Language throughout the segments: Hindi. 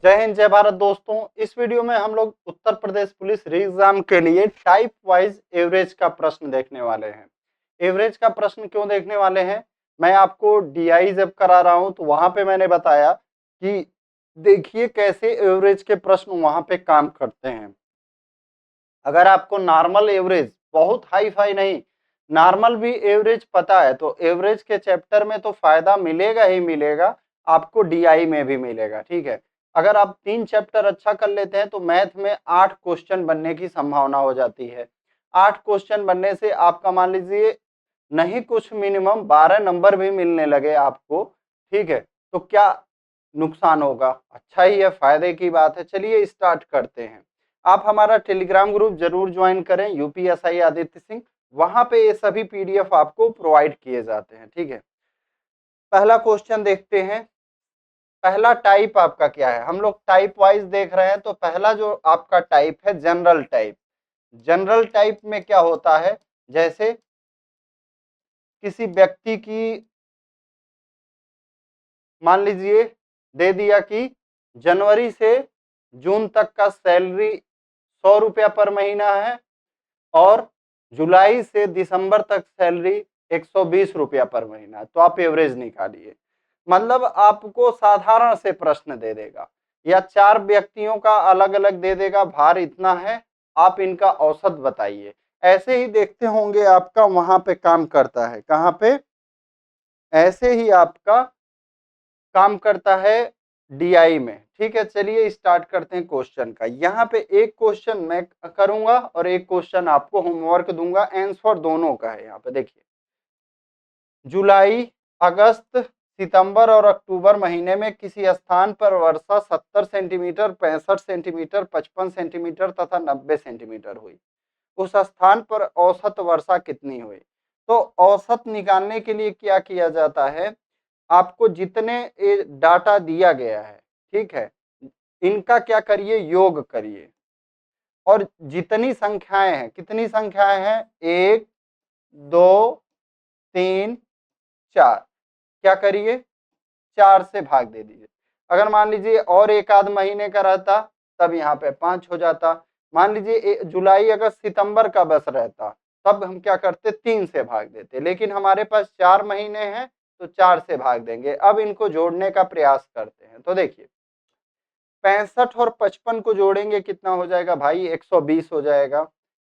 जय हिंद जय भारत दोस्तों। इस वीडियो में हम लोग उत्तर प्रदेश पुलिस री एग्जाम के लिए टाइप वाइज एवरेज का प्रश्न देखने वाले हैं। एवरेज का प्रश्न क्यों देखने वाले हैं, मैं आपको डीआई जब करा रहा हूं तो वहां पे मैंने बताया कि देखिए कैसे एवरेज के प्रश्न वहां पे काम करते हैं। अगर आपको नॉर्मल एवरेज, बहुत हाई फाई नहीं, नॉर्मल भी एवरेज पता है तो एवरेज के चैप्टर में तो फायदा मिलेगा ही मिलेगा, आपको डीआई में भी मिलेगा। ठीक है, अगर आप 3 चैप्टर अच्छा कर लेते हैं तो मैथ में 8 क्वेश्चन बनने की संभावना हो जाती है। 8 क्वेश्चन बनने से आपका मान लीजिए नहीं कुछ मिनिमम 12 नंबर भी मिलने लगे आपको, ठीक है, तो क्या नुकसान होगा? अच्छा ही है, फायदे की बात है। चलिए स्टार्ट करते हैं। आप हमारा टेलीग्राम ग्रुप जरूर ज्वाइन करें, यूपीएसआई आदित्य सिंह, वहां पे ये सभी पीडीएफ आपको प्रोवाइड किए जाते हैं। ठीक है, पहला क्वेश्चन देखते हैं। पहला टाइप आपका क्या है, हम लोग टाइप वाइज देख रहे हैं, तो पहला जो आपका टाइप है जनरल टाइप। जनरल टाइप में क्या होता है, जैसे किसी व्यक्ति की मान लीजिए दे दिया कि जनवरी से जून तक का सैलरी 100 रुपया पर महीना है और जुलाई से दिसंबर तक सैलरी 120 रुपया पर महीना है, तो आप एवरेज निकालिए। मतलब आपको साधारण से प्रश्न दे देगा या 4 व्यक्तियों का अलग अलग दे देगा, भार इतना है, आप इनका औसत बताइए। ऐसे ही देखते होंगे आपका वहां पे काम करता है, कहां पे, ऐसे ही आपका काम करता है डीआई में। ठीक है, चलिए स्टार्ट करते हैं क्वेश्चन का। यहाँ पे एक क्वेश्चन मैं करूंगा और एक क्वेश्चन आपको होमवर्क दूंगा, आंसर दोनों का है। यहाँ पे देखिए, जुलाई, अगस्त, सितंबर और अक्टूबर महीने में किसी स्थान पर वर्षा 70 सेंटीमीटर, 65 सेंटीमीटर, 55 सेंटीमीटर तथा 90 सेंटीमीटर हुई। उस स्थान पर औसत वर्षा कितनी हुई? तो औसत निकालने के लिए क्या किया जाता है, आपको जितने डाटा दिया गया है, ठीक है, इनका क्या करिए, योग करिए। और जितनी संख्याएं हैं, कितनी संख्याएं हैं, 1 2 3 4, क्या करिए, 4 से भाग दे दीजिए। अगर मान लीजिए और एक आध महीने का रहता तब यहाँ पे 5 हो जाता। मान लीजिए जुलाई अगस्त सितंबर का बस रहता, तब हम क्या करते, 3 से भाग देते, लेकिन हमारे पास 4 महीने हैं तो 4 से भाग देंगे। अब इनको जोड़ने का प्रयास करते हैं, तो देखिए 65 और 55 को जोड़ेंगे कितना हो जाएगा भाई, 120 हो जाएगा।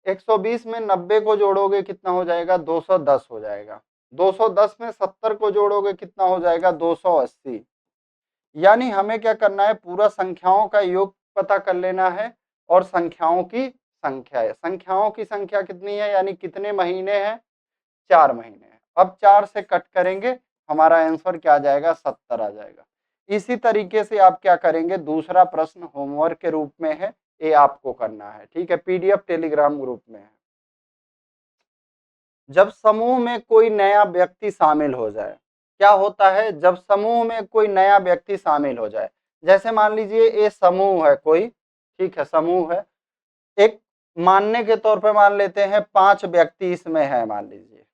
120 में 90 को जोड़ोगे कितना हो जाएगा, 210 हो जाएगा। 210 में 70 को जोड़ोगे कितना हो जाएगा, 280। यानी हमें क्या करना है, पूरा संख्याओं का योग पता कर लेना है और संख्याओं की संख्या है। संख्याओं की संख्या कितनी है, यानी कितने महीने हैं, 4 महीने हैं। अब 4 से कट करेंगे, हमारा आंसर क्या आ जाएगा, 70 आ जाएगा। इसी तरीके से आप क्या करेंगे, दूसरा प्रश्न होमवर्क के रूप में है, ये आपको करना है। ठीक है, पीडीएफ टेलीग्राम ग्रुप में है। जब समूह में कोई नया व्यक्ति शामिल हो जाए, क्या होता है जब समूह में कोई नया व्यक्ति शामिल हो जाए, जैसे मान लीजिए ये समूह है कोई, ठीक है, समूह है, एक मानने के तौर पे मान लेते हैं 5 व्यक्ति इसमें है मान लीजिए।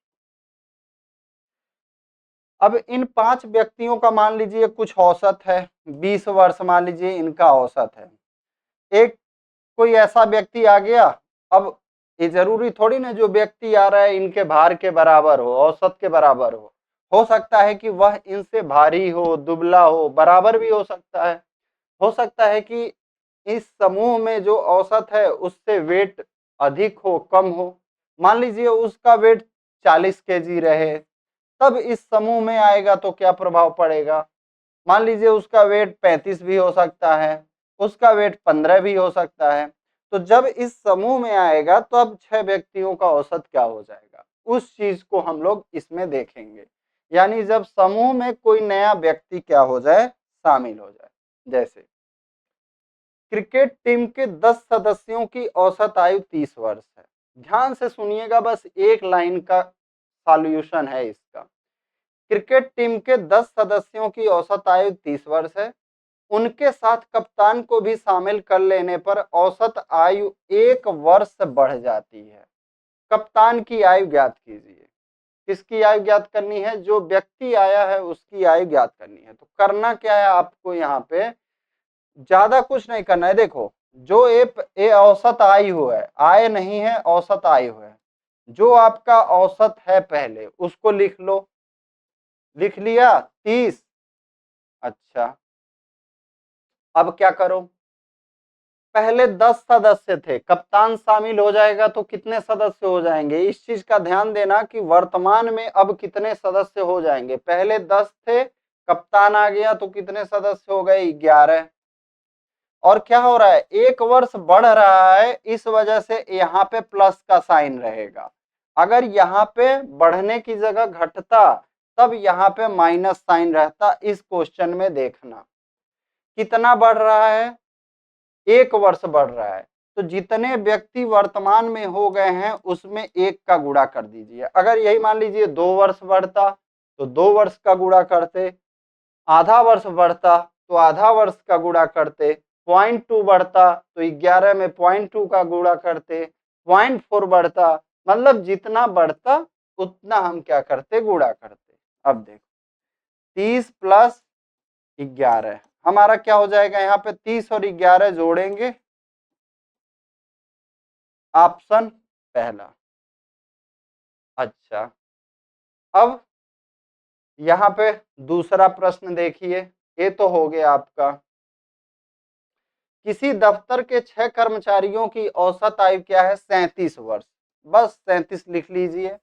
अब इन 5 व्यक्तियों का मान लीजिए कुछ औसत है, 20 वर्ष मान लीजिए इनका औसत है। एक कोई ऐसा व्यक्ति आ गया, अब ये जरूरी थोड़ी ना जो व्यक्ति आ रहा है इनके भार के बराबर हो, औसत के बराबर हो सकता है कि वह इनसे भारी हो, दुबला हो, बराबर भी हो सकता है। हो सकता है कि इस समूह में जो औसत है उससे वेट अधिक हो, कम हो। मान लीजिए उसका वेट 40 केजी रहे, तब इस समूह में आएगा तो क्या प्रभाव पड़ेगा। मान लीजिए उसका वेट 35 भी हो सकता है, उसका वेट 15 भी हो सकता है। तो जब इस समूह में आएगा तो अब 6 व्यक्तियों का औसत क्या हो जाएगा, उस चीज को हम लोग इसमें देखेंगे। यानी जब समूह में कोई नया व्यक्ति क्या हो जाए, शामिल हो जाए। जैसे क्रिकेट टीम के 10 सदस्यों की औसत आयु 30 वर्ष है। ध्यान से सुनिएगा, बस एक लाइन का सॉल्यूशन है इसका। क्रिकेट टीम के 10 सदस्यों की औसत आयु 30 वर्ष है। उनके साथ कप्तान को भी शामिल कर लेने पर औसत आयु 1 वर्ष बढ़ जाती है। कप्तान की आयु ज्ञात कीजिए। किसकी आयु ज्ञात करनी है, जो व्यक्ति आया है उसकी आयु ज्ञात करनी है। तो करना क्या है आपको, यहाँ पे ज्यादा कुछ नहीं करना है। देखो जो ए औसत आयु है, आय नहीं है, औसत आयु है, जो आपका औसत है पहले उसको लिख लो। लिख लिया 30। अच्छा, अब क्या करो, पहले 10 सदस्य थे, कप्तान शामिल हो जाएगा तो कितने सदस्य हो जाएंगे, इस चीज का ध्यान देना कि वर्तमान में अब कितने सदस्य हो जाएंगे। पहले 10 थे, कप्तान आ गया तो कितने सदस्य हो गए, 11। और क्या हो रहा है, एक वर्ष बढ़ रहा है, इस वजह से यहाँ पे प्लस का साइन रहेगा। अगर यहाँ पे बढ़ने की जगह घटता तब यहाँ पे माइनस साइन रहता। इस क्वेश्चन में देखना कितना बढ़ रहा है, एक वर्ष बढ़ रहा है, तो जितने व्यक्ति वर्तमान में हो गए हैं उसमें एक का गुणा कर दीजिए। अगर यही मान लीजिए 2 वर्ष बढ़ता तो 2 वर्ष का गुणा करते, आधा वर्ष बढ़ता तो आधा वर्ष का गुणा करते, 0.2 बढ़ता तो 11 में 0.2 का गुणा करते, 0.4 बढ़ता, मतलब जितना बढ़ता उतना हम क्या करते, गुणा करते। अब देखो 30 प्लस 11 हमारा क्या हो जाएगा, यहाँ पे 30 और 11 जोड़ेंगे, ऑप्शन पहला। अच्छा, अब यहाँ पे दूसरा प्रश्न देखिए, ये तो हो गया आपका, किसी दफ्तर के 6 कर्मचारियों की औसत आयु क्या है, 37 वर्ष। बस 37 लिख लीजिए।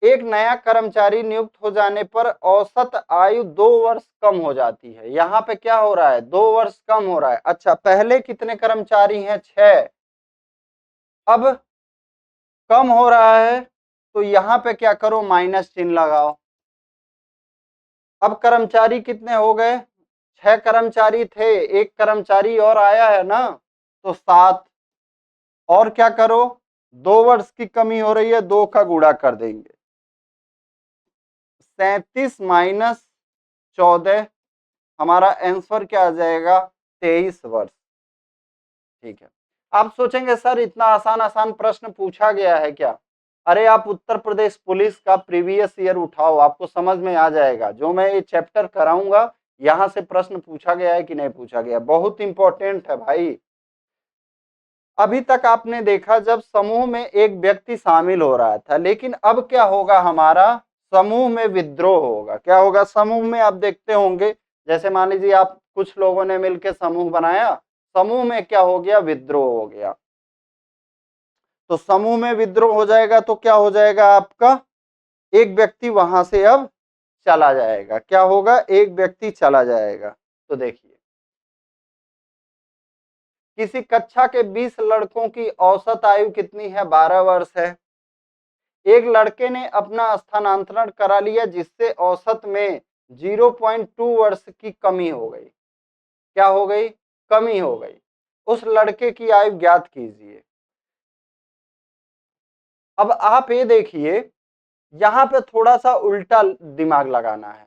एक नया कर्मचारी नियुक्त हो जाने पर औसत आयु 2 वर्ष कम हो जाती है। यहाँ पे क्या हो रहा है, 2 वर्ष कम हो रहा है। अच्छा, पहले कितने कर्मचारी हैं, 6, अब कम हो रहा है तो यहाँ पे क्या करो, माइनस चिन्ह लगाओ। अब कर्मचारी कितने हो गए, 6 कर्मचारी थे, एक कर्मचारी और आया है ना, तो 7। और क्या करो, 2 वर्ष की कमी हो रही है, 2 का गुणा कर देंगे, 37 माइनस 14, हमारा आंसर क्या आ जाएगा, 23 वर्ष। ठीक है। आप सोचेंगे सर इतना आसान आसान प्रश्न पूछा गया है क्या, अरे आप उत्तर प्रदेश पुलिस का प्रीवियस ईयर उठाओ, आपको समझ में आ जाएगा। जो मैं ये चैप्टर कराऊंगा यहां से प्रश्न पूछा गया है कि नहीं पूछा गया, बहुत इंपॉर्टेंट है भाई। अभी तक आपने देखा जब समूह में एक व्यक्ति शामिल हो रहा था, लेकिन अब क्या होगा, हमारा समूह में विद्रोह होगा। क्या होगा, समूह में आप देखते होंगे, जैसे मान लीजिए आप कुछ लोगों ने मिलकर समूह बनाया, समूह में क्या हो गया, विद्रोह हो गया। तो समूह में विद्रोह हो जाएगा तो क्या हो जाएगा आपका, एक व्यक्ति वहां से अब चला जाएगा। क्या होगा, एक व्यक्ति चला जाएगा। तो देखिए, किसी कक्षा के 20 लड़कों की औसत आयु कितनी है, 12 वर्ष है। एक लड़के ने अपना स्थानांतरण करा लिया जिससे औसत में 0.2 वर्ष की कमी हो गई। क्या हो गई, कमी हो गई। उस लड़के की आयु ज्ञात कीजिए। अब आप ये देखिए, यहां पे थोड़ा सा उल्टा दिमाग लगाना है।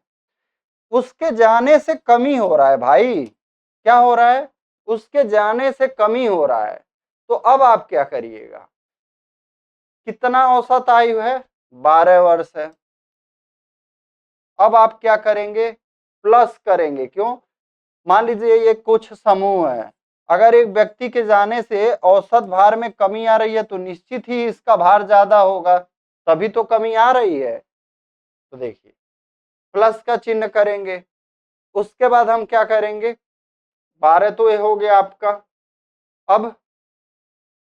उसके जाने से कमी हो रहा है भाई, क्या हो रहा है, उसके जाने से कमी हो रहा है। तो अब आप क्या करिएगा, कितना औसत आयु है, 12 वर्ष है। अब आप क्या करेंगे, प्लस करेंगे। क्यों, मान लीजिए ये कुछ समूह है, अगर एक व्यक्ति के जाने से औसत भार में कमी आ रही है तो निश्चित ही इसका भार ज्यादा होगा, तभी तो कमी आ रही है। तो देखिए प्लस का चिन्ह करेंगे, उसके बाद हम क्या करेंगे, 12 तो ये हो गया आपका। अब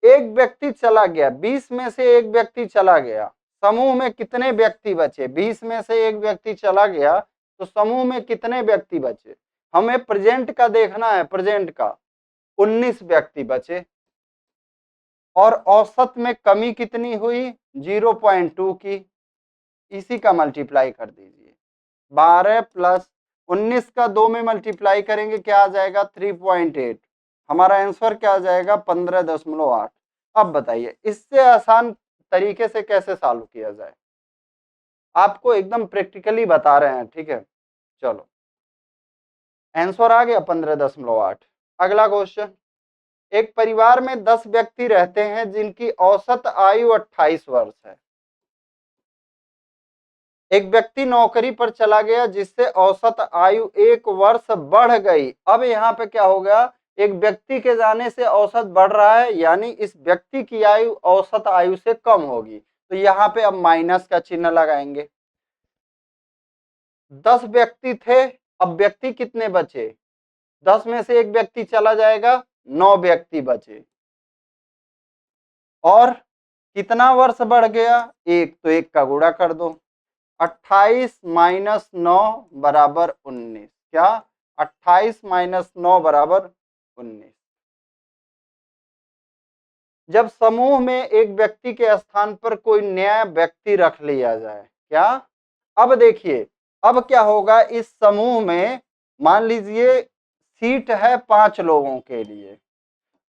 एक व्यक्ति चला गया, 20 में से एक व्यक्ति चला गया, समूह में कितने व्यक्ति बचे, 20 में से एक व्यक्ति चला गया तो समूह में कितने व्यक्ति बचे, हमें प्रेजेंट का देखना है, प्रेजेंट का 19 व्यक्ति बचे। और औसत में कमी कितनी हुई, 0.2 की, इसी का मल्टीप्लाई कर दीजिए। 12 प्लस 19 का 2 में मल्टीप्लाई करेंगे क्या आ जाएगा, 3.8। हमारा आंसर क्या आ जाएगा, 15.8। अब बताइए इससे आसान तरीके से कैसे सॉल्व किया जाए, आपको एकदम प्रैक्टिकली बता रहे हैं। ठीक है, चलो आंसर आ गया 15.8। अगला क्वेश्चन, एक परिवार में 10 व्यक्ति रहते हैं जिनकी औसत आयु 28 वर्ष है। एक व्यक्ति नौकरी पर चला गया जिससे औसत आयु 1 वर्ष बढ़ गई। अब यहाँ पे क्या हो गया, एक व्यक्ति के जाने से औसत बढ़ रहा है, यानी इस व्यक्ति की आयु औसत आयु से कम होगी। तो यहाँ पे अब माइनस का चिन्ह लगाएंगे। 10 व्यक्ति थे, अब व्यक्ति कितने बचे, 10 में से एक व्यक्ति चला जाएगा, 9 व्यक्ति बचे। और कितना वर्ष बढ़ गया, 1, तो 1 का गुणा कर दो। 28 माइनस 9 बराबर 19। क्या, 28 माइनस 9 बराबर 19। जब समूह में एक व्यक्ति के स्थान पर कोई नया व्यक्ति रख लिया जाए, क्या, अब देखिए, अब क्या होगा, इस समूह में मान लीजिए सीट है 5 लोगों के लिए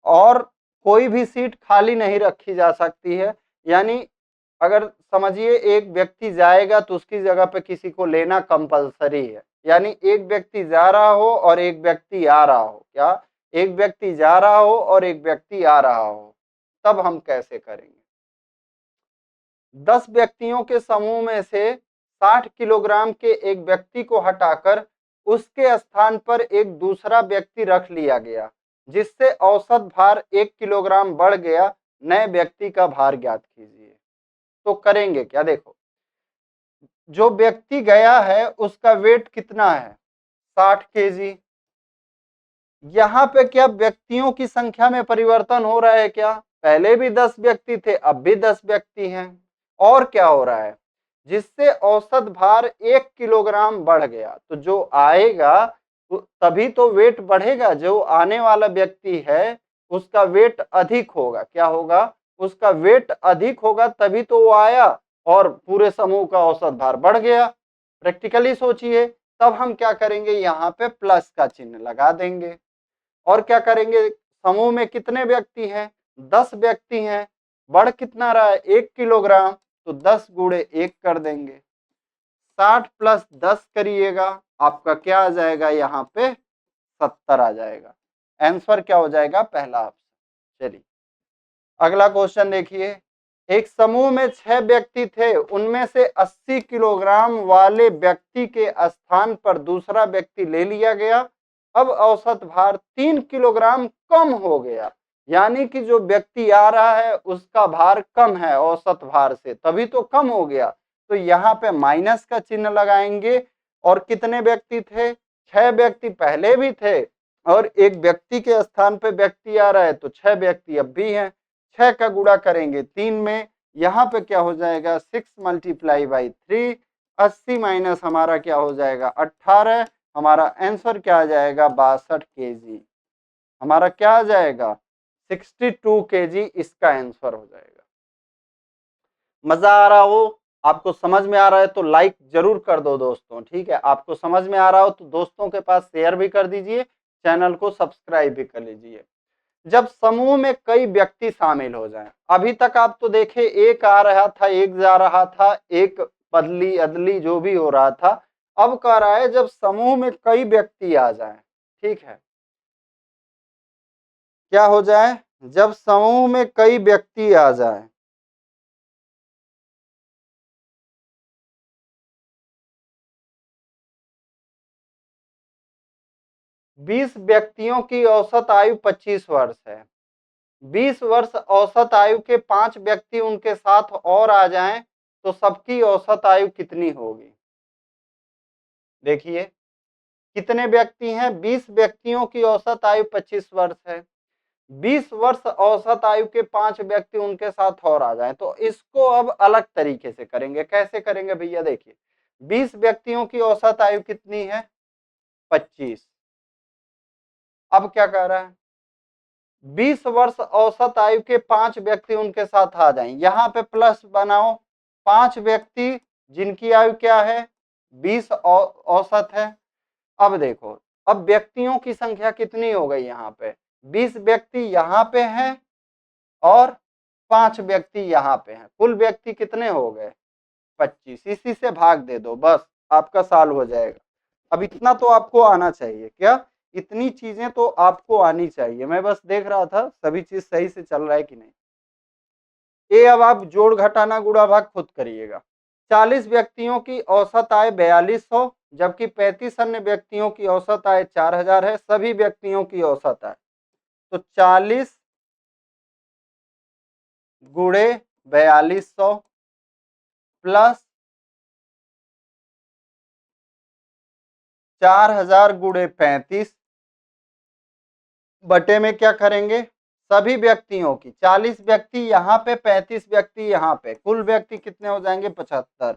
और कोई भी सीट खाली नहीं रखी जा सकती है। यानी अगर समझिए एक व्यक्ति जाएगा तो उसकी जगह पे किसी को लेना कंपलसरी है। यानी एक व्यक्ति जा रहा हो और एक व्यक्ति आ रहा हो, क्या, एक व्यक्ति जा रहा हो और एक व्यक्ति आ रहा हो, तब हम कैसे करेंगे। 10 व्यक्तियों के समूह में से 60 किलोग्राम के एक व्यक्ति को हटाकर उसके स्थान पर एक दूसरा व्यक्ति रख लिया गया जिससे औसत भार 1 किलोग्राम बढ़ गया। नए व्यक्ति का भार ज्ञात कीजिए। तो करेंगे क्या, देखो, जो व्यक्ति गया है उसका वेट कितना है, 60 केजी। यहाँ पे क्या व्यक्तियों की संख्या में परिवर्तन हो रहा है, क्या, पहले भी 10 व्यक्ति थे, अब भी 10 व्यक्ति हैं। और क्या हो रहा है, जिससे औसत भार 1 किलोग्राम बढ़ गया। तो जो आएगा तभी तो वेट बढ़ेगा, जो आने वाला व्यक्ति है उसका वेट अधिक होगा। क्या होगा, उसका वेट अधिक होगा, तभी तो वो आया और पूरे समूह का औसत भार बढ़ गया। प्रैक्टिकली सोचिए, तब हम क्या करेंगे, यहाँ पे प्लस का चिन्ह लगा देंगे। और क्या करेंगे, समूह में कितने व्यक्ति हैं, 10 व्यक्ति हैं, बढ़ कितना रहा है, 1 किलोग्राम, तो 10 गुणे 1 कर देंगे। 60 प्लस 10 करिएगा, आपका क्या आ जाएगा, यहाँ पे 70 आ जाएगा। आंसर क्या हो जाएगा, पहला ऑप्शन। चलिए अगला क्वेश्चन देखिए। एक समूह में 6 व्यक्ति थे, उनमें से 80 किलोग्राम वाले व्यक्ति के स्थान पर दूसरा व्यक्ति ले लिया गया। अब औसत भार 3 किलोग्राम कम हो गया। यानी कि जो व्यक्ति आ रहा है उसका भार कम है औसत भार से, तभी तो कम हो गया। तो यहाँ पे माइनस का चिन्ह लगाएंगे। और कितने व्यक्ति थे, 6 व्यक्ति पहले भी थे और एक व्यक्ति के स्थान पे व्यक्ति आ रहा है, तो 6 व्यक्ति अब भी हैं। 6 का गुणा करेंगे 3 में, यहाँ पे क्या हो जाएगा, 6 मल्टीप्लाई बाई 3। 80 माइनस हमारा क्या हो जाएगा, 18। हमारा आंसर क्या आ जाएगा, 62 केजी। हमारा क्या आ जाएगा, 62 केजी इसका आंसर हो जाएगा। मजा आ रहा हो, आपको समझ में आ रहा है तो लाइक जरूर कर दो दोस्तों, ठीक है। आपको समझ में आ रहा हो तो दोस्तों के पास शेयर भी कर दीजिए, चैनल को सब्सक्राइब भी कर लीजिए। जब समूह में कई व्यक्ति शामिल हो जाएं, अभी तक आप तो देखे एक आ रहा था, एक जा रहा था, एक बदली अदली जो भी हो रहा था। अब कह रहा है जब समूह में कई व्यक्ति आ जाएं, ठीक है, क्या हो जाए, जब समूह में कई व्यक्ति आ जाएं, बीस व्यक्तियों की औसत आयु 25 वर्ष है। 20 वर्ष औसत आयु के 5 व्यक्ति उनके साथ और आ जाएं तो सबकी औसत आयु कितनी होगी। देखिए कितने व्यक्ति हैं, 20 व्यक्तियों की औसत आयु 25 वर्ष है। 20 वर्ष औसत आयु के 5 व्यक्ति उनके साथ और आ जाएं, तो इसको अब अलग तरीके से करेंगे। कैसे करेंगे भैया, देखिए 20 व्यक्तियों की औसत आयु कितनी है, 25। अब क्या कह रहा है, 20 वर्ष औसत आयु के 5 व्यक्ति उनके साथ आ जाएं। यहाँ पे प्लस बनाओ, 5 व्यक्ति जिनकी आयु क्या है, 20 औसत है। अब देखो, अब व्यक्तियों की संख्या कितनी हो गई, यहाँ पे 20 व्यक्ति यहाँ पे हैं और 5 व्यक्ति यहाँ पे हैं। कुल व्यक्ति कितने हो गए, 25। इसी से भाग दे दो, बस आपका साल हो जाएगा। अब इतना तो आपको आना चाहिए, क्या, इतनी चीजें तो आपको आनी चाहिए। मैं बस देख रहा था सभी चीज सही से चल रहा है कि नहीं। ये अब आप जोड़ घटाना गुणा भाग खुद करिएगा। 40 व्यक्तियों की औसत आय 4200, जबकि 35 अन्य व्यक्तियों की औसत आय 4000 है। सभी व्यक्तियों की औसत आय, तो 40 गुणे 4200 प्लस 4000 गुणे 35 बटे में क्या करेंगे, सभी व्यक्तियों की, 40 व्यक्ति यहाँ पे, 35 व्यक्ति यहाँ पे, कुल व्यक्ति कितने हो जाएंगे 75।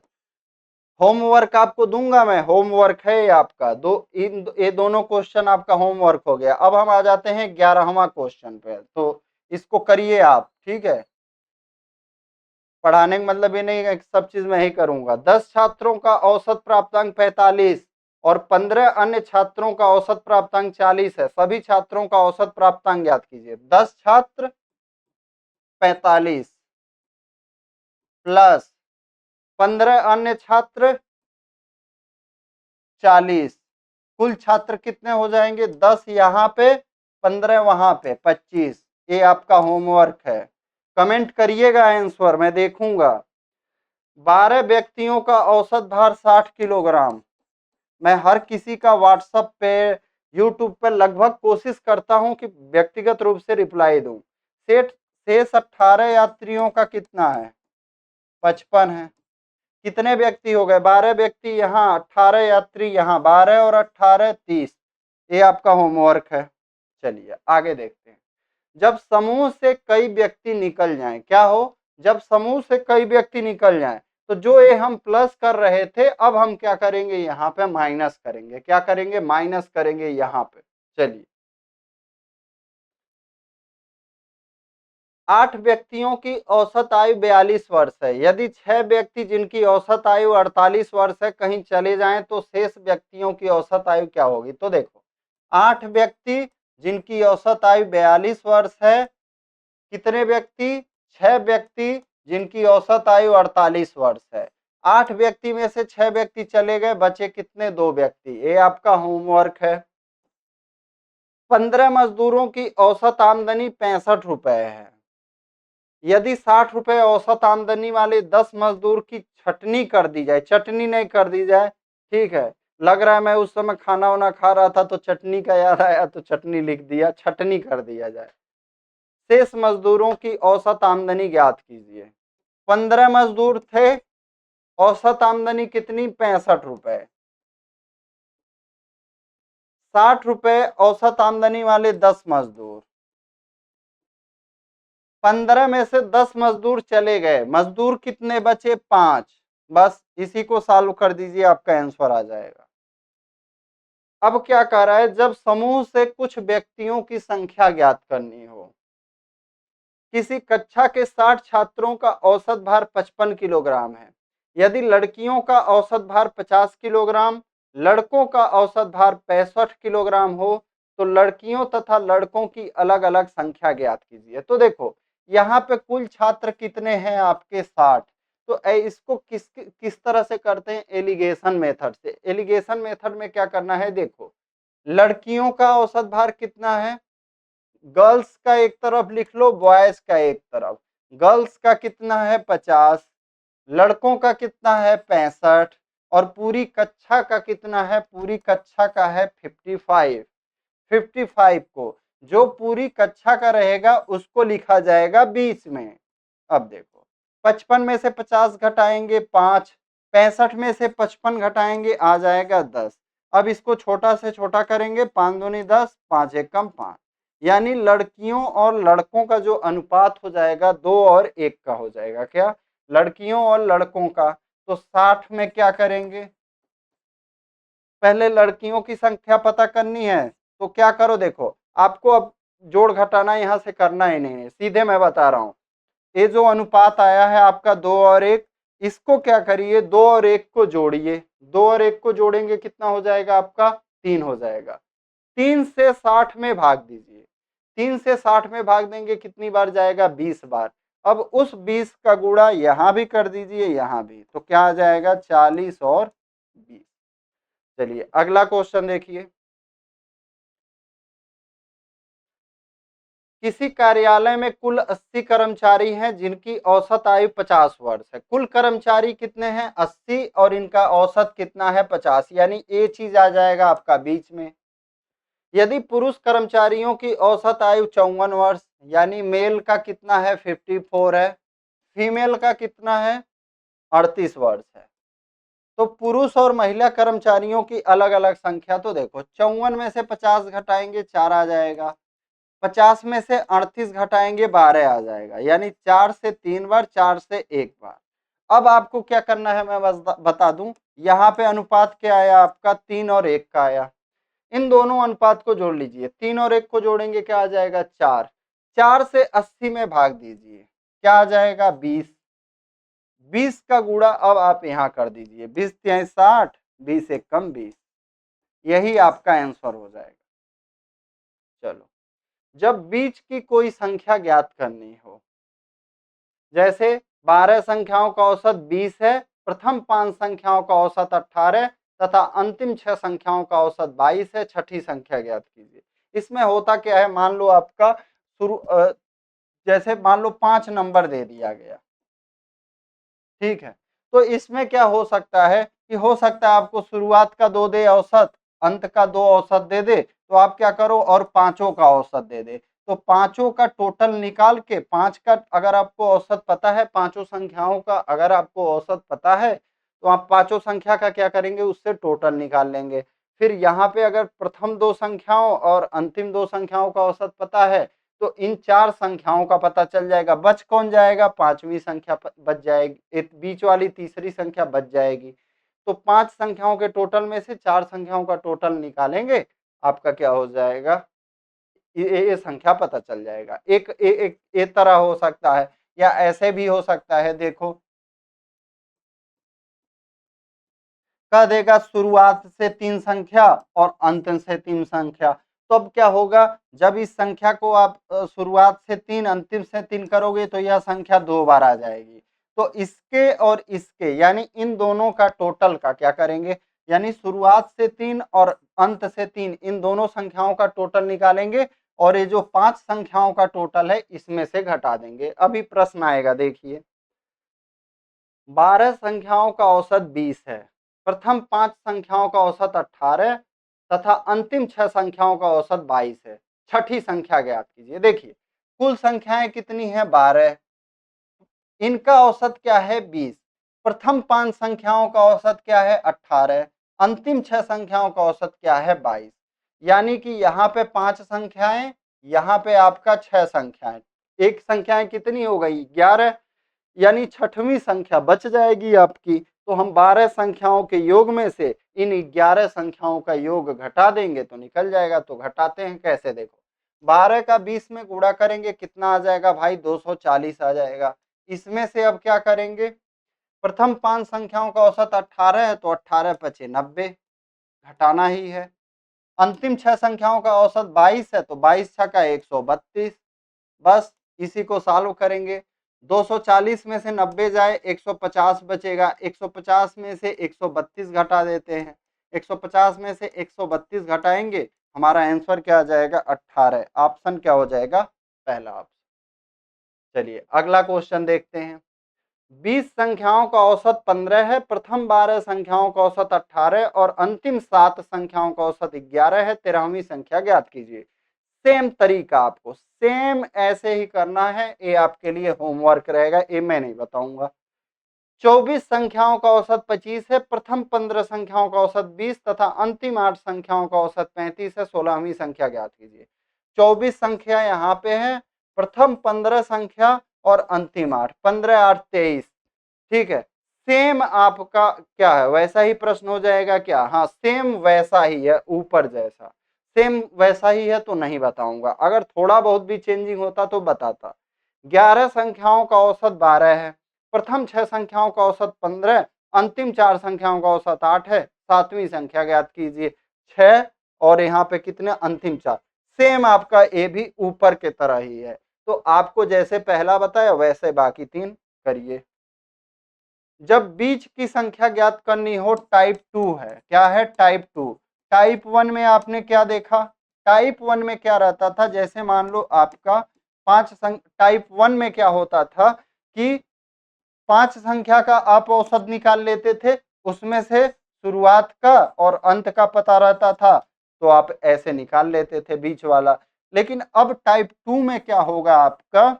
होमवर्क आपको दूंगा मैं, होमवर्क है ये आपका, ये दोनों क्वेश्चन आपका होमवर्क हो गया। अब हम आ जाते हैं 11वां क्वेश्चन पे, तो इसको करिए आप, ठीक है। पढ़ाने का मतलब ये नहीं है कि सब चीज मैं ही करूंगा। 10 छात्रों का औसत प्राप्तांक 45 और 15 अन्य छात्रों का औसत प्राप्तांक 40 है। सभी छात्रों का औसत प्राप्तांक ज्ञात कीजिए। 10 छात्र 45 प्लस 15 अन्य छात्र 40, कुल छात्र कितने हो जाएंगे, 10 यहाँ पे, 15 वहां पे, 25। ये आपका होमवर्क है, कमेंट करिएगा आंसर, मैं देखूंगा। 12 व्यक्तियों का औसत भार 60 किलोग्राम। मैं हर किसी का व्हाट्सएप पे, यूट्यूब पे लगभग कोशिश करता हूं कि व्यक्तिगत रूप से रिप्लाई दूं। शेष 18 यात्रियों का कितना है, 55 है। कितने व्यक्ति हो गए, 12 व्यक्ति यहाँ, 18 यात्री यहाँ, 12 और 18 30। ये आपका होमवर्क है। चलिए आगे देखते हैं। जब समूह से कई व्यक्ति निकल जाएं, क्या हो, जब समूह से कई व्यक्ति निकल जाएं, तो जो ये हम प्लस कर रहे थे, अब हम क्या करेंगे, यहाँ पे माइनस करेंगे। क्या करेंगे, माइनस करेंगे यहाँ पे। चलिए, 8 व्यक्तियों की औसत आयु 42 वर्ष है। यदि 6 व्यक्ति जिनकी औसत आयु 48 वर्ष है कहीं चले जाएं, तो शेष व्यक्तियों की औसत आयु क्या होगी। तो देखो, 8 व्यक्ति जिनकी औसत आयु 42 वर्ष है, कितने व्यक्ति, 6 व्यक्ति जिनकी औसत आयु 48 वर्ष है। 8 व्यक्ति में से 6 व्यक्ति चले गए, बचे कितने, 2 व्यक्ति। ये आपका होमवर्क है। 15 मजदूरों की औसत आमदनी 65 रुपए है। यदि 60 रुपए औसत आमदनी वाले 10 मजदूर की छटनी कर दी जाए, चटनी नहीं कर दी जाए, ठीक है, लग रहा है मैं उस समय खाना वाना खा रहा था तो चटनी का याद आया तो चटनी लिख दिया, छटनी कर दिया जाए। शेष मजदूरों की औसत आमदनी ज्ञात कीजिए। 15 मजदूर थे, औसत आमदनी कितनी, 65 रुपए। 60 रुपए औसत आमदनी वाले 10 मजदूर, 15 में से 10 मजदूर चले गए, मजदूर कितने बचे, 5। बस इसी को सॉल्व कर दीजिए, आपका आंसर आ जाएगा। अब क्या कह रहा है, जब समूह से कुछ व्यक्तियों की संख्या ज्ञात करनी हो। किसी कक्षा के 60 छात्रों का औसत भार 55 किलोग्राम है। यदि लड़कियों का औसत भार 50 किलोग्राम, लड़कों का औसत भार 65 किलोग्राम हो, तो लड़कियों तथा लड़कों की अलग अलग संख्या ज्ञात कीजिए। तो देखो, यहाँ पे कुल छात्र कितने हैं आपके, 60। तो इसको किस तरह से करते हैं, एलिगेशन मेथड से। एलिगेशन मेथड में क्या करना है, देखो, लड़कियों का औसत भार कितना है, गर्ल्स का एक तरफ लिख लो, बॉयज का एक तरफ। गर्ल्स का कितना है, 50, लड़कों का कितना है, 65, और पूरी कक्षा का कितना है, पूरी कक्षा का है 55। 55 को, जो पूरी कक्षा का रहेगा उसको लिखा जाएगा 20 में। अब देखो, 55 में से 50 घटाएंगे 5, 65 में से 55 घटाएंगे आ जाएगा 10। अब इसको छोटा से छोटा करेंगे, 5 दूनी 10, 5 एक कम 5, यानी लड़कियों और लड़कों का जो अनुपात हो जाएगा 2 और 1 का हो जाएगा। क्या, लड़कियों और लड़कों का। तो 60 में क्या करेंगे, पहले लड़कियों की संख्या पता करनी है, तो क्या करो, देखो आपको अब जोड़ घटाना यहाँ से करना ही नहीं है, सीधे मैं बता रहा हूँ। ये जो अनुपात आया है आपका 2 और 1, इसको क्या करिए, 2 और 1 को जोड़िए। 2 और 1 को जोड़ेंगे कितना हो जाएगा आपका, 3 हो जाएगा। 3 से 60 में भाग दीजिए। 3 से 60 में भाग देंगे कितनी बार जाएगा, 20 बार। अब उस 20 का गुणा यहाँ भी कर दीजिए, यहाँ भी, तो क्या आ जाएगा, 40 और 20। चलिए अगला क्वेश्चन देखिए। किसी कार्यालय में कुल 80 कर्मचारी हैं जिनकी औसत आयु 50 वर्ष है। कुल कर्मचारी कितने हैं? 80 और इनका औसत कितना है? 50, यानी ये चीज आ जाएगा आपका बीच में। यदि पुरुष कर्मचारियों की औसत आयु 54 वर्ष, यानी मेल का कितना है? 54 है, फीमेल का कितना है? 38 वर्ष है। तो पुरुष और महिला कर्मचारियों की अलग अलग संख्या तो देखो, 54 में से 50 घटाएंगे 4 आ जाएगा, 50 में से 38 घटाएंगे 12 आ जाएगा, यानी 4 से 3 बार, 4 से 1 बार। अब आपको क्या करना है मैं बस बता दूं, यहाँ पे अनुपात क्या आया आपका? 3 और 1 का आया। इन दोनों अनुपात को जोड़ लीजिए, 3 और 1 को जोड़ेंगे क्या आ जाएगा? 4। 4 से 80 में भाग दीजिए, क्या आ जाएगा? 20। 20 का गुणा अब आप यहाँ कर दीजिए, 20 तिहाई 60, 20 एक कम 20, यही आपका आंसर हो जाएगा। चलो, जब बीच की कोई संख्या ज्ञात करनी हो, जैसे 12 संख्याओं का औसत 20 है, प्रथम 5 संख्याओं का औसत 18 तथा अंतिम 6 संख्याओं का औसत 22 है, छठी संख्या ज्ञात कीजिए। इसमें होता क्या है, मान लो आपका शुरू जैसे मान लो 5 नंबर दे दिया गया, ठीक है, तो इसमें क्या हो सकता है कि हो सकता है आपको शुरुआत का 2 दे औसत, अंत का 2 औसत दे दे, तो आप क्या करो और पांचों का औसत दे दे, तो पांचों का टोटल निकाल के, 5 का अगर आपको औसत पता है, पांचों संख्याओं का अगर आपको औसत पता है, तो आप पांचों संख्या का क्या करेंगे? उससे टोटल निकाल लेंगे। फिर यहाँ पे अगर प्रथम 2 संख्याओं और अंतिम 2 संख्याओं का औसत पता है, तो इन 4 संख्याओं का पता चल जाएगा। बच कौन जाएगा? 5वीं संख्या बच जाएगी, एक बीच वाली तीसरी संख्या बच जाएगी। तो 5 संख्याओं के टोटल में से 4 संख्याओं का टोटल निकालेंगे, आपका क्या हो जाएगा? ये संख्या पता चल जाएगा। एक तरह हो सकता है, या ऐसे भी हो सकता है, देखो कह देगा शुरुआत से 3 संख्या और अंत से 3 संख्या, तो अब क्या होगा? जब इस संख्या को आप शुरुआत से 3 अंतिम से 3 करोगे तो यह संख्या 2 बार आ जाएगी। तो इसके और इसके, यानी इन दोनों का टोटल का क्या करेंगे, यानी शुरुआत से 3 और अंत से 3, इन दोनों संख्याओं का टोटल निकालेंगे और ये जो 5 संख्याओं का टोटल है इसमें से घटा देंगे। अभी प्रश्न आएगा, देखिए 12 संख्याओं का औसत 20 है, प्रथम 5 संख्याओं का औसत 18 तथा अंतिम 6 संख्याओं का औसत 22 है, छठी संख्या ज्ञात कीजिए। देखिए कुल संख्याएं कितनी है? 12, इनका औसत क्या है? 20, प्रथम 5 संख्याओं का औसत क्या है? 18, अंतिम 6 संख्याओं का औसत क्या है? 22, यानी कि यहाँ पे 5 संख्याएं, यहाँ पे आपका 6 संख्याएं, एक संख्याएं कितनी हो गई? 11, यानी छठवीं संख्या बच जाएगी आपकी। तो हम 12 संख्याओं के योग में से इन 11 संख्याओं का योग घटा देंगे तो निकल जाएगा। तो घटाते हैं कैसे? देखो 12 का 20 में गुणा करेंगे, कितना आ जाएगा भाई? 240 आ जाएगा। इसमें से अब क्या करेंगे? प्रथम 5 संख्याओं का औसत 18 है, तो 18 पचे 90, घटाना ही है। अंतिम 6 संख्याओं का औसत 22 है, तो 22 छका 132, बस इसी को सॉल्व करेंगे। 240 में से 90 जाए, 150 बचेगा, 150 में से 132 घटा देते हैं, 150 में से 132 घटाएंगे, हमारा आंसर क्या आ जाएगा? 18। ऑप्शन क्या हो जाएगा? पहला ऑप्शन। चलिए अगला क्वेश्चन देखते हैं। 20 संख्याओं का औसत 15 है, प्रथम 12 संख्याओं का औसत 18 और अंतिम 7 संख्याओं का औसत 11 है, 13वीं संख्या ज्ञात कीजिए। सेम तरीका, आपको सेम ऐसे ही करना है, ये आपके लिए होमवर्क रहेगा, ये मैं नहीं बताऊंगा। 24 संख्याओं का औसत 25 है, प्रथम 15 संख्याओं का औसत 20 तथा अंतिम 8 संख्याओं का औसत 35 है, 16वीं संख्या ज्ञात कीजिए। 24 संख्या यहाँ पे है, प्रथम 15 संख्या और अंतिम 8, 15 8 23, ठीक है। सेम आपका क्या है, वैसा ही प्रश्न हो जाएगा क्या? हाँ सेम वैसा ही है, ऊपर जैसा सेम वैसा ही है, तो नहीं बताऊंगा। अगर थोड़ा बहुत भी चेंजिंग होता तो बताता। 11 संख्याओं का औसत 12 है, प्रथम 6 संख्याओं का औसत 15, अंतिम 4 संख्याओं का औसत 8 है, 7वीं संख्या ज्ञात कीजिए। 6 और यहाँ पे कितने? अंतिम 4। सेम आपका ए भी ऊपर के तरह ही है, तो आपको जैसे पहला बताया वैसे बाकी 3 करिए। जब बीच की संख्या ज्ञात करनी हो, टाइप 2 है, क्या है? टाइप 2। टाइप 1 में आपने क्या देखा? टाइप 1 में क्या रहता था, जैसे मान लो आपका टाइप 1 में क्या होता था कि 5 संख्या का आप औसत निकाल लेते थे, उसमें से शुरुआत का और अंत का पता रहता था, तो आप ऐसे निकाल लेते थे बीच वाला। लेकिन अब टाइप 2 में क्या होगा आपका,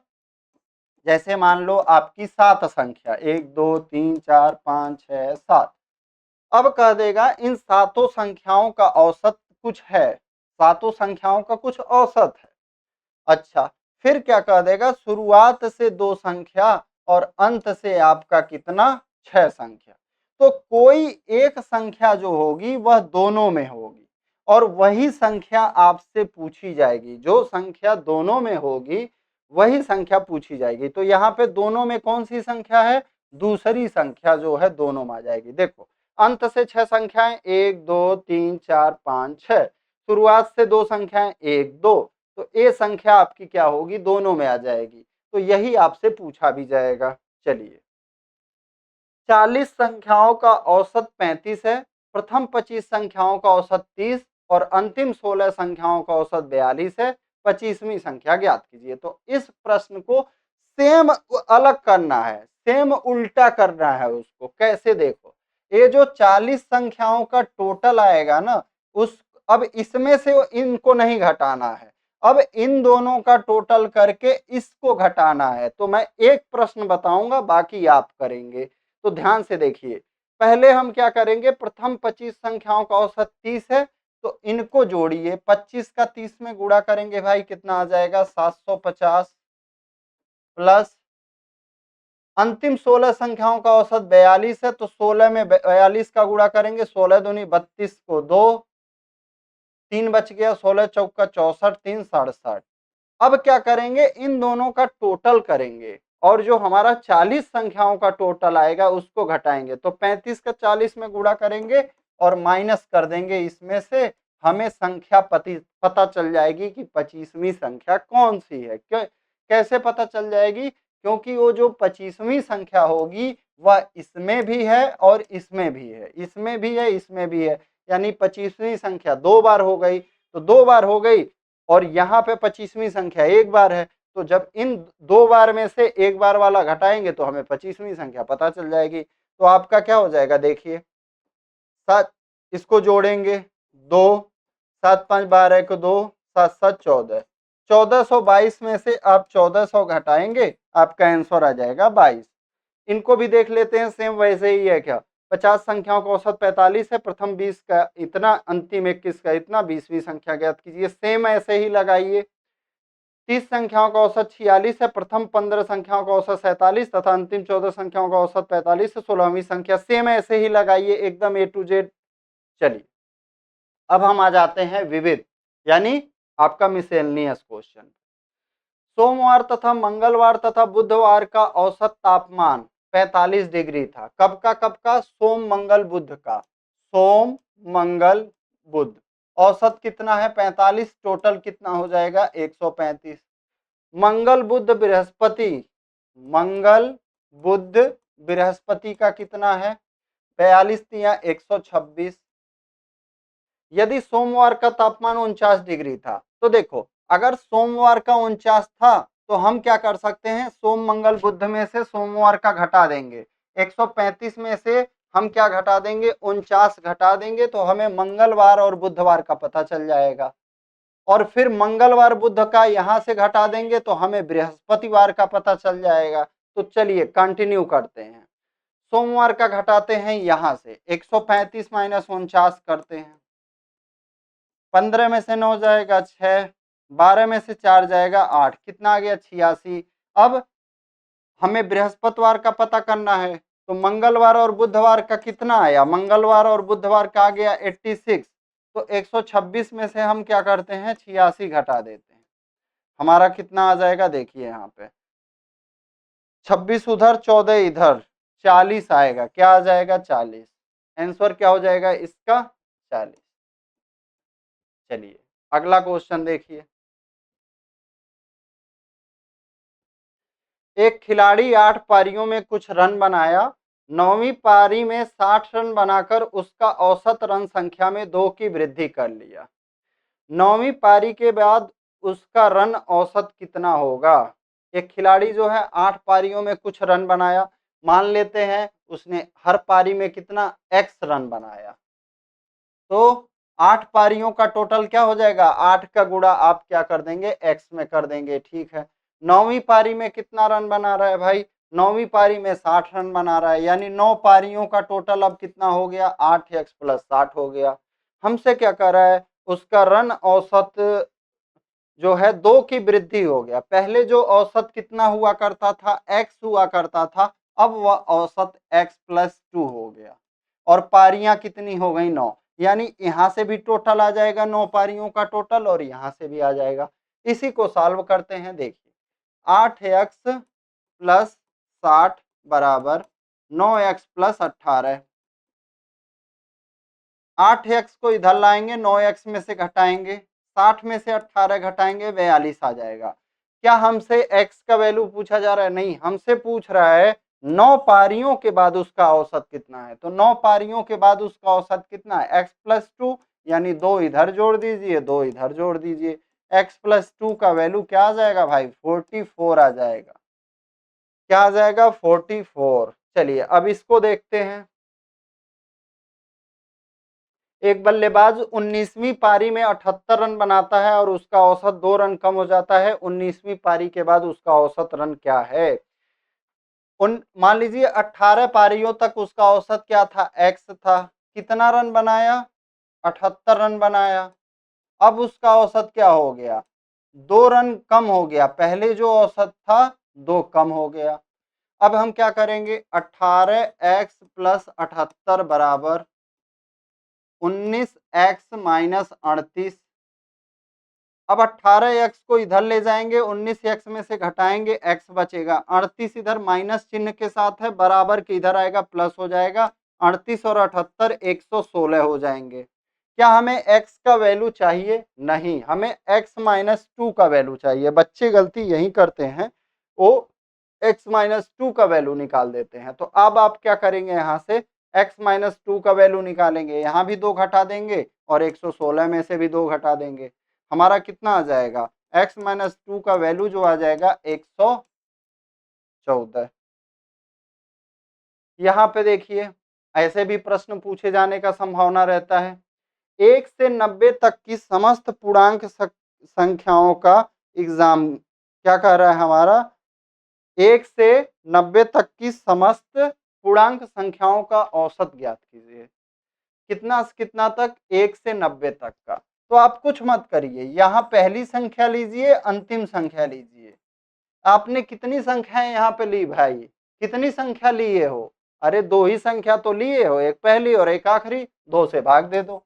जैसे मान लो आपकी 7 संख्या 1 2 3 4 5 6 7, अब कह देगा इन सातों संख्याओं का औसत कुछ है, सातों संख्याओं का कुछ औसत है। अच्छा, फिर क्या कह देगा, शुरुआत से 2 संख्या और अंत से आपका कितना 6 संख्या। तो कोई एक संख्या जो होगी वह दोनों में होगी और वही संख्या आपसे पूछी जाएगी, जो संख्या दोनों में होगी वही संख्या पूछी जाएगी। तो यहाँ पे दोनों में कौन सी संख्या है, दूसरी संख्या जो है दोनों में आ जाएगी। देखो अंत से 6 संख्याएं 1 2 3 4 5 6, शुरुआत से 2 संख्याएं 1 2, तो ए संख्या आपकी क्या होगी, दोनों में आ जाएगी। तो यही आपसे पूछा भी जाएगा। चलिए, 40 संख्याओं का औसत 35 है, प्रथम 25 संख्याओं का औसत 30 और अंतिम 16 संख्याओं का औसत 42 है, 25वीं संख्या ज्ञात कीजिए। तो इस प्रश्न को सेम अलग करना है, सेम उल्टा करना है उसको। कैसे, देखो ये जो 40 संख्याओं का टोटल आएगा ना, उस अब इसमें से इनको नहीं घटाना है, अब इन दोनों का टोटल करके इसको घटाना है। तो मैं एक प्रश्न बताऊंगा, बाकी आप करेंगे। तो ध्यान से देखिए, पहले हम क्या करेंगे, प्रथम 25 संख्याओं का औसत 30 है, तो इनको जोड़िए, 25 का 30 में गुणा करेंगे भाई, कितना आ जाएगा 750, प्लस अंतिम 16 संख्याओं का औसत 42 है, तो 16 में 42 का गुणा करेंगे, 16 दूनी 32 को 2, 3 बच गया, 16 चौका 64, 3 67। अब क्या करेंगे, इन दोनों का टोटल करेंगे और जो हमारा 40 संख्याओं का टोटल आएगा उसको घटाएंगे। तो 35 का 40 में गुणा करेंगे और माइनस कर देंगे इसमें से, हमें संख्या पता चल जाएगी कि 25वीं संख्या कौन सी है। कैसे पता चल जाएगी, क्योंकि वो जो 25वीं संख्या होगी वह इसमें भी है और इसमें भी है, इसमें भी है इसमें भी है, यानी 25वीं संख्या 2 बार हो गई, तो 2 बार हो गई और यहाँ पे 25वीं संख्या 1 बार है। तो जब इन 2 बार में से 1 बार वाला घटाएंगे तो हमें 25वीं संख्या पता चल जाएगी। तो आपका क्या हो जाएगा, देखिए 7, इसको जोड़ेंगे 2, 7 5 12 को 2, 7 7 14, 1422 में से आप 1400 घटाएंगे, आपका आंसर आ जाएगा 22। इनको भी देख लेते हैं, सेम वैसे ही है। क्या 50 संख्याओं का औसत 45 है, प्रथम 20 का इतना, अंतिम 21 का इतना, 20वीं संख्या ज्ञात कीजिए। सेम ऐसे ही लगाइए। 30 संख्याओं का औसत 46 है, प्रथम 15 संख्याओं का औसत 47 तथा अंतिम 14 संख्याओं का औसत 45 है, 16वीं संख्या सेम ऐसे ही लगाइए, एकदम ए टू जेड। चलिए, अब हम आ जाते हैं विविध, यानी आपका मिसेलनियस क्वेश्चन। सोमवार तथा मंगलवार तथा बुधवार का औसत तापमान 45 डिग्री था। कब का, सोम मंगल बुध का, सोम मंगल बुध। औसत कितना है 45, टोटल कितना हो जाएगा 135। मंगल बुध बृहस्पति, मंगल बुध बृहस्पति का कितना है 42 तिया 126। यदि सोमवार का तापमान 49 डिग्री था, तो देखो अगर सोमवार का 49 था तो हम क्या कर सकते हैं, सोम मंगल बुध में से सोमवार का घटा देंगे, 135 में से हम क्या घटा देंगे 49 घटा देंगे, तो हमें मंगलवार और बुधवार का पता चल जाएगा। और फिर मंगलवार बुध का यहां से घटा देंगे तो हमें बृहस्पतिवार का पता चल जाएगा। तो चलिए कंटिन्यू करते हैं, सोमवार का घटाते हैं यहां से, 135 माइनस 49 करते हैं, 15 में से 9 जाएगा 6, 12 में से 4 जाएगा 8, कितना आ गया 86। अब हमें बृहस्पतिवार का पता करना है, तो मंगलवार और बुधवार का कितना आया, मंगलवार और बुधवार का आ गया 86, तो 126 में से हम क्या करते हैं 86 घटा देते हैं, हमारा कितना आ जाएगा, देखिए यहाँ पे 26 उधर 14 इधर, 40 आएगा, क्या आ जाएगा 40। आंसर क्या हो जाएगा इसका 40। चलिए अगला क्वेश्चन देखिए। एक खिलाड़ी 8 पारियों में कुछ रन बनाया, 9वीं पारी में 60 रन बनाकर उसका औसत रन संख्या में 2 की वृद्धि कर लिया। 9वीं पारी के बाद उसका रन औसत कितना होगा। एक खिलाड़ी जो है 8 पारियों में कुछ रन बनाया, मान लेते हैं उसने हर पारी में कितना x रन बनाया, तो 8 पारियों का टोटल क्या हो जाएगा, 8 का गुणा आप क्या कर देंगे x में कर देंगे। ठीक है, 9वीं पारी में कितना रन बना रहा है भाई, 9वीं पारी में 60 रन बना रहा है, यानी 9 पारियों का टोटल अब कितना हो गया, 8x + 60 हो गया। हमसे क्या कर रहा है, उसका रन औसत जो है 2 की वृद्धि हो गया। पहले जो औसत कितना हुआ करता था, x हुआ करता था, अब वह औसत x + 2 हो गया और पारियां कितनी हो गई, 9, यानी यहां से भी टोटल आ जाएगा 9 पारियों का टोटल और यहां से भी आ जाएगा। इसी को सॉल्व करते हैं। देखिए 8x + 60 बराबर 9x + 18। 8x को इधर लाएंगे, 9x में से घटाएंगे, 60 में से 18 घटाएंगे, 42 आ जाएगा। क्या हमसे x का वैल्यू पूछा जा रहा है, नहीं, हमसे पूछ रहा है 9 पारियों के बाद उसका औसत कितना है। तो 9 पारियों के बाद उसका औसत कितना है, x + 2, यानी 2 इधर जोड़ दीजिए, 2 इधर जोड़ दीजिए, x + 2 का वैल्यू क्या आ जाएगा भाई, 44 आ जाएगा। क्या आ जाएगा, 44। चलिए अब इसको देखते हैं। एक बल्लेबाज 19वीं पारी में 78 रन बनाता है और उसका औसत 2 रन कम हो जाता है। 19वीं पारी के बाद उसका औसत रन क्या है। मान लीजिए 18 पारियों तक उसका औसत क्या था, x था। कितना रन बनाया, 78 रन बनाया। अब उसका औसत क्या हो गया, 2 रन कम हो गया। पहले जो औसत था 2 कम हो गया। अब हम क्या करेंगे, 18x + 78 बराबर 19x - 38। अब 18x को इधर ले जाएंगे, 19x में से घटाएंगे, x बचेगा, 38 इधर माइनस चिन्ह के साथ है, बराबर के इधर आएगा, प्लस हो जाएगा, 38 और 78 116 हो जाएंगे। क्या हमें x का वैल्यू चाहिए, नहीं, हमें x - 2 का वैल्यू चाहिए। बच्चे गलती यही करते हैं, वो x - 2 का वैल्यू निकाल देते हैं। तो अब आप क्या करेंगे, यहाँ से x - 2 का वैल्यू निकालेंगे, यहाँ भी 2 घटा देंगे और 116 में से भी 2 घटा देंगे। हमारा कितना आ जाएगा, x - 2 का वैल्यू जो आ जाएगा 114। यहाँ पे देखिए ऐसे भी प्रश्न पूछे जाने का संभावना रहता है। 1 से 90 तक की समस्त पूर्णांक संख्याओं का एग्जाम क्या कह रहा है हमारा, 1 से 90 तक की समस्त पूर्णांक संख्याओं का औसत ज्ञात कीजिए। कितना से कितना तक, 1 से 90 तक का। तो आप कुछ मत करिए, यहाँ पहली संख्या लीजिए, अंतिम संख्या लीजिए। आपने कितनी संख्याएं यहाँ पे ली भाई, कितनी संख्या लिए हो, अरे 2 ही संख्या तो लिए हो, एक पहली और एक आखिरी, 2 से भाग दे दो,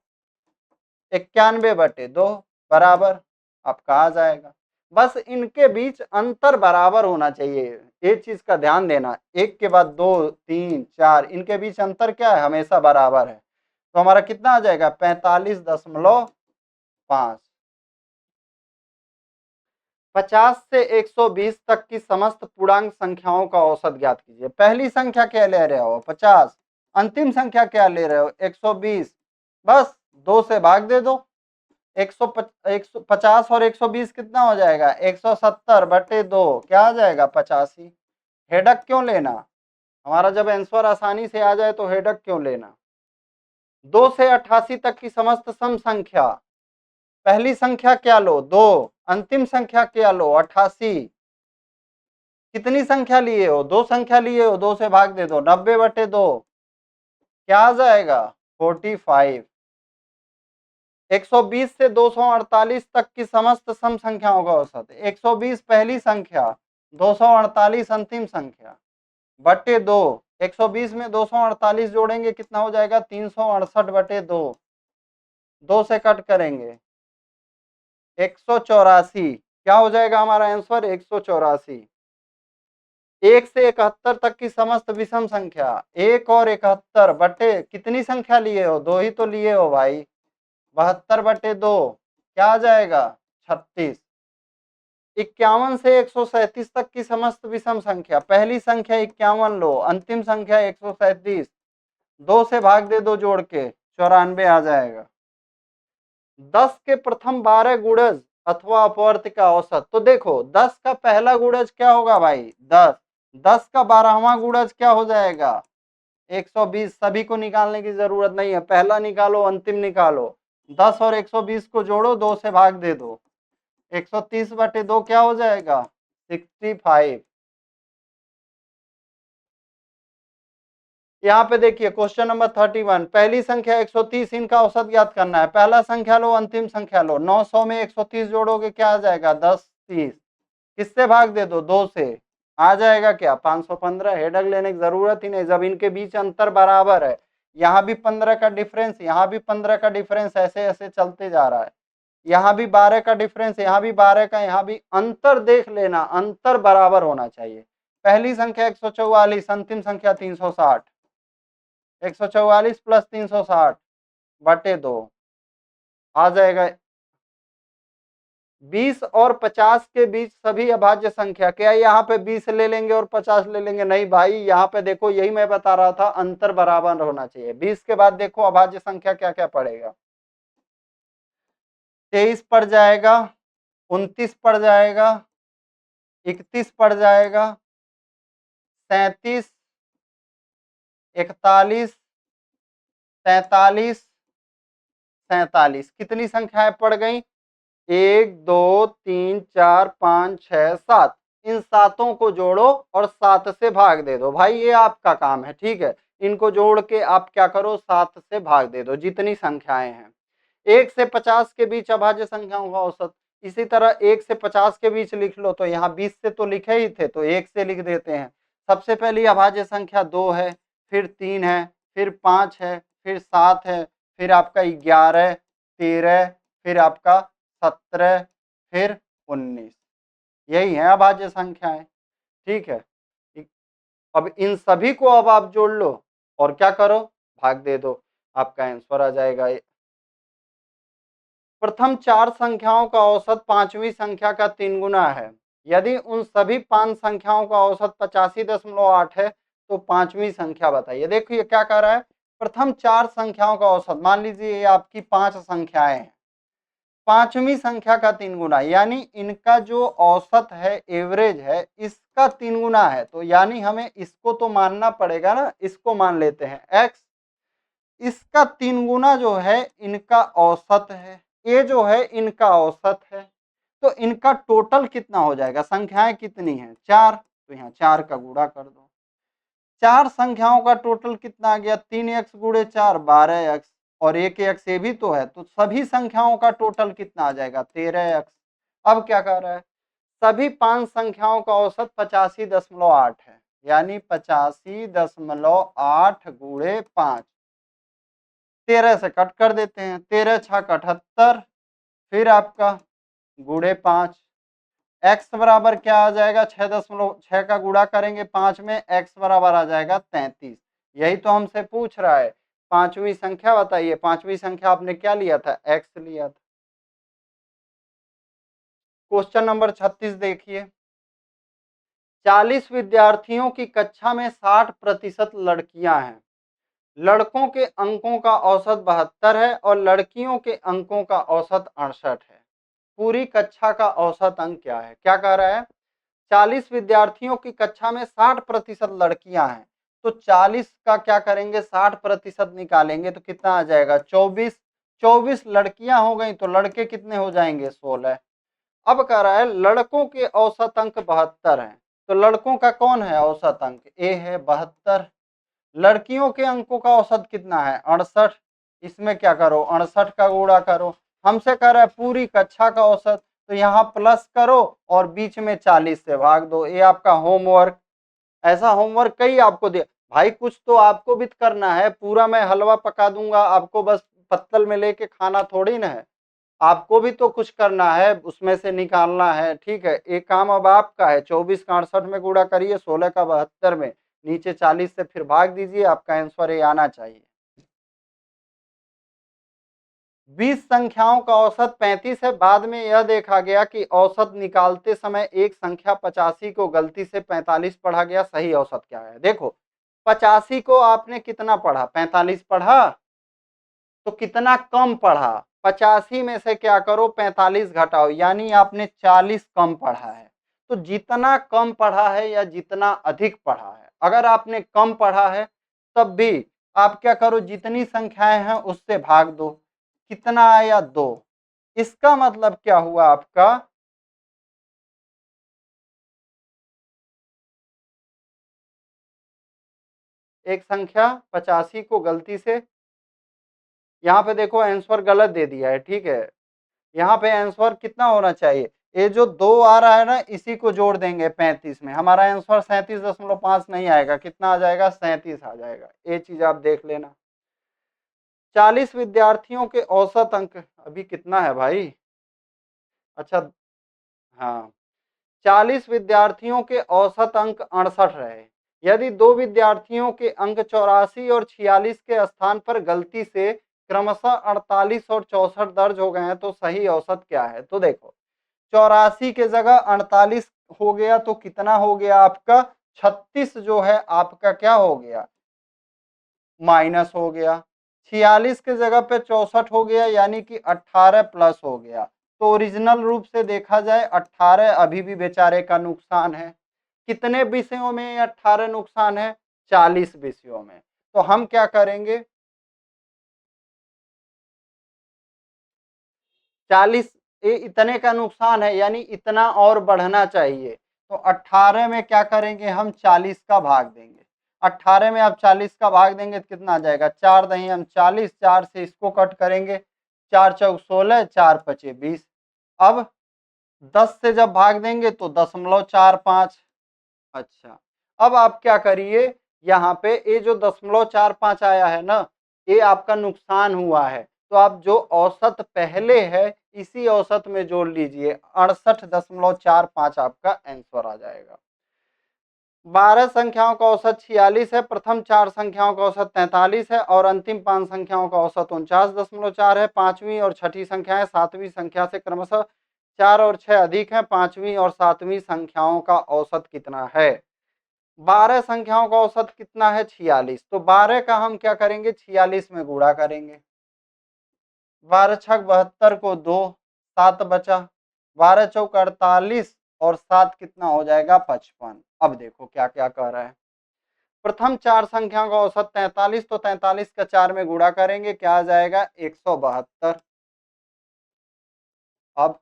91/2 बराबर आपका आ जाएगा। बस इनके बीच अंतर बराबर होना चाहिए, एक चीज का ध्यान देना, एक के बाद 2 3 4 इनके बीच अंतर क्या है, हमेशा बराबर है। तो हमारा कितना आ जाएगा, 45.5। 50 से 120 तक की समस्त पूर्णांक संख्याओं का औसत ज्ञात कीजिए। पहली संख्या क्या ले रहे हो, 50, अंतिम संख्या क्या ले रहे हो, 120, बस 2 से भाग दे दो। 150 और 120 कितना हो जाएगा, 170/2, क्या आ जाएगा, 85। हेडक क्यों लेना, हमारा जब आंसर आसानी से आ जाए तो हेडक क्यों लेना। 2 से 88 तक की समस्त सम संख्या, पहली संख्या क्या लो, 2, अंतिम संख्या क्या लो, 88। कितनी संख्या लिए हो, 2 संख्या लिए हो, 2 से भाग दे दो, 90/2, क्या आ जाएगा, 45। 120 से 248 तक की समस्त सम संख्याओं का औसत, 120 पहली संख्या, 248 अंतिम संख्या, बटे 2। 120 में 248 जोड़ेंगे कितना हो जाएगा, 368/2, 2 से कट करेंगे, 184। क्या हो जाएगा हमारा आंसर, 184। 1 से 71 तक की समस्त विषम संख्या, 1 और 71 बटे कितनी संख्या लिए हो, 2 ही तो लिए हो भाई, 72/2, क्या आ जाएगा, 36। 51 से 137 तक की समस्त विषम संख्या, पहली संख्या 51 लो, अंतिम संख्या 137, 2 से भाग दे दो जोड़ के, 94 आ जाएगा। 10 के प्रथम 12 गुणज अथवा अपवर्त का औसत। तो देखो 10 का पहला गुणज क्या होगा भाई 10, 10 का 12वां गुणज क्या हो जाएगा 120। सभी को निकालने की जरूरत नहीं है, पहला निकालो अंतिम निकालो। 10 और 120 को जोड़ो, 2 से भाग दे दो, 130/2 क्या हो जाएगा 65। यहाँ पे देखिए क्वेश्चन नंबर 31, पहली संख्या 130, इनका औसत ज्ञात करना है। पहला संख्या लो, अंतिम संख्या लो, 900 में 130 जोड़ोगे क्या आ जाएगा 10 30, किससे भाग दे दो 2 से, आ जाएगा क्या 515। हेडक लेने की जरूरत ही नहीं, जब इनके बीच अंतर बराबर है, यहाँ भी 15 का डिफरेंस, यहाँ भी 15 का डिफरेंस, ऐसे ऐसे चलते जा रहा है। यहाँ भी 12 का डिफरेंस, यहाँ भी 12 का, यहाँ भी अंतर देख लेना, अंतर बराबर होना चाहिए। पहली संख्या 144, अंतिम संख्या 360, 144 प्लस 360/2 आ जाएगा। 20 और 50 के बीच सभी अभाज्य संख्या, क्या यहाँ पे 20 ले लेंगे और 50 ले लेंगे, नहीं भाई, यहाँ पे देखो यही मैं बता रहा था, अंतर बराबर होना चाहिए। 20 के बाद देखो अभाज्य संख्या क्या क्या पड़ेगा, 23 पड़ जाएगा, 29 पड़ जाएगा, 31 पड़ जाएगा, 37, 41, 43, 47, कितनी संख्याएं पड़ गई 1 2 3 4 5 6 7, इन सातों को जोड़ो और 7 से भाग दे दो। भाई ये आपका काम है, ठीक है, इनको जोड़ के आप क्या करो 7 से भाग दे दो जितनी संख्याएं हैं। 1 से 50 के बीच अभाज्य संख्याओं का औसत, इसी तरह 1 से 50 के बीच लिख लो, तो यहाँ 20 से तो लिखे ही थे तो 1 से लिख देते हैं। सबसे पहली अभाज्य संख्या 2 है, फिर 3 है, फिर 5 है, फिर 7 है, फिर आपका 11, 13, फिर आपका 17, फिर 19, यही है अभाज्य संख्याएं, ठीक है। अब इन सभी को अब आप जोड़ लो और क्या करो भाग दे दो, आपका आंसर आ जाएगा। प्रथम 4 संख्याओं का औसत पांचवी संख्या का 3 गुना है। यदि उन सभी 5 संख्याओं का औसत 85.8 है तो पांचवी संख्या बताइए। देखो ये क्या कह रहा है, प्रथम 4 संख्याओं का औसत, मान लीजिए ये आपकी 5 संख्याएं हैं, पांचवी संख्या का 3 गुना, यानी इनका जो औसत है एवरेज है इसका 3 गुना है, तो यानी हमें इसको तो मानना पड़ेगा ना, इसको मान लेते हैं x, इसका 3 गुना जो है इनका औसत है, ये जो है इनका औसत है, तो इनका टोटल कितना हो जाएगा, संख्याएं कितनी हैं 4, तो यहाँ 4 का गुणा कर दो। 4 संख्याओं का टोटल कितना आ गया 3x गुणे 4 12x, और एक x ये भी तो है, तो सभी संख्याओं का टोटल कितना आ जाएगा 13x। अब क्या कह रहा है, सभी 5 संख्याओं का औसत 85.8 है, यानी 85.8 गुणे 5, 13 से कट कर देते हैं, 13 छक 78, फिर आपका गुणे 5, x बराबर क्या आ जाएगा 6.6 का गुणा करेंगे 5 में, x बराबर आ जाएगा 33। यही तो हमसे पूछ रहा है, पांचवी संख्या बताइए, पांचवी संख्या आपने क्या लिया था x लिया था। क्वेश्चन नंबर 36 देखिए, 40 विद्यार्थियों की कक्षा में 60% लड़कियां हैं, लड़कों के अंकों का औसत 72 है और लड़कियों के अंकों का औसत 68 है, पूरी कक्षा का औसत अंक क्या है। क्या कह रहा है, 40 विद्यार्थियों की कक्षा में 60% लड़कियां हैं, तो 40 का क्या करेंगे 60% निकालेंगे तो कितना आ जाएगा 24, 24 लड़कियां हो गई तो लड़के कितने हो जाएंगे 16। अब कह रहा है लड़कों के औसत अंक 72 हैं, तो लड़कों का कौन है औसत अंक, ए है 72, लड़कियों के अंकों का औसत कितना है 68, इसमें क्या करो 68 का गुणा करो। हमसे कह रहा है पूरी कक्षा का औसत, तो यहाँ प्लस करो और बीच में 40 से भाग दो, ये आपका होमवर्क। ऐसा होमवर्क कई आपको दे, भाई कुछ तो आपको भी करना है, पूरा मैं हलवा पका दूंगा आपको बस पत्तल में लेके खाना थोड़ी ना है, आपको भी तो कुछ करना है, उसमें से निकालना है, ठीक है। एक काम अब आपका है, 24 का 68 में गुणा करिए, 16 का 72 में, नीचे 40 से फिर भाग दीजिए, आपका आंसर ये आना चाहिए। 20 संख्याओं का औसत 35 है, बाद में यह देखा गया कि औसत निकालते समय एक संख्या 85 को गलती से 45 पढ़ा गया, सही औसत क्या है। देखो 85 को आपने कितना पढ़ा 45 पढ़ा, तो कितना कम पढ़ा, 85 में से क्या करो 45 घटाओ, यानी आपने 40 कम पढ़ा है। तो जितना कम पढ़ा है या जितना अधिक पढ़ा है, अगर आपने कम पढ़ा है तब भी आप क्या करो, जितनी संख्याएं हैं उससे भाग दो। कितना आया 2। इसका मतलब क्या हुआ आपका, एक संख्या 85 को गलती से, यहाँ पे देखो आंसर गलत दे दिया है, ठीक है। यहाँ पे आंसर कितना होना चाहिए, ये जो 2 आ रहा है ना इसी को जोड़ देंगे 35 में, हमारा आंसर 37.5 नहीं आएगा, कितना आ जाएगा 37 आ जाएगा। ये चीज आप देख लेना। 40 विद्यार्थियों के औसत अंक अभी कितना है भाई, अच्छा हाँ, 40 विद्यार्थियों के औसत अंक 68 रहे। यदि दो विद्यार्थियों के अंक 84 और 46 के स्थान पर गलती से क्रमशः 48 और 64 दर्ज हो गए हैं तो सही औसत क्या है। तो देखो 84 के जगह 48 हो गया तो कितना हो गया आपका 36 जो है आपका क्या हो गया माइनस हो गया। 46 के जगह पे 64 हो गया यानी कि 18 प्लस हो गया। तो ओरिजिनल रूप से देखा जाए 18 अभी भी बेचारे का नुकसान है। कितने विषयों में 18 नुकसान है, 40 विषयों में। तो हम क्या करेंगे, 40 ये इतने का नुकसान है यानी इतना और बढ़ना चाहिए। तो 18 में क्या करेंगे हम 40 का भाग देंगे। 18 में आप 40 का भाग देंगे तो कितना आ जाएगा, 4 दही हम 40, 4 से इसको कट करेंगे, 4 चौक 16, 4 पचे 20। अब 10 से जब भाग देंगे तो 0.45। अच्छा, अब आप क्या करिए, यहाँ पे ये जो 0.45 आया है ना ये आपका नुकसान हुआ है। तो आप जो औसत पहले है इसी औसत में जोड़ लीजिए, 68.45 आपका आंसर आ जाएगा। 12 संख्याओं का औसत 46 है, प्रथम 4 संख्याओं का औसत 43 है और अंतिम 5 संख्याओं का औसत 49.4 है। पांचवी और छठी संख्याएं सातवीं संख्या से क्रमशः 4 और 6 अधिक है। पांचवी और सातवीं संख्याओं का औसत कितना है, 12 संख्याओं का औसत कितना है 46। तो 12 का हम क्या करेंगे 46 में गुणा करेंगे, 12 छक 72 को 2, 7 बचा, 12 चौक 48 और 7 कितना हो जाएगा 55। अब देखो क्या क्या कह रहा है, प्रथम 4 संख्याओं का औसत 43, तो 43 का 4 में गुणा करेंगे क्या आ जाएगा 172। अब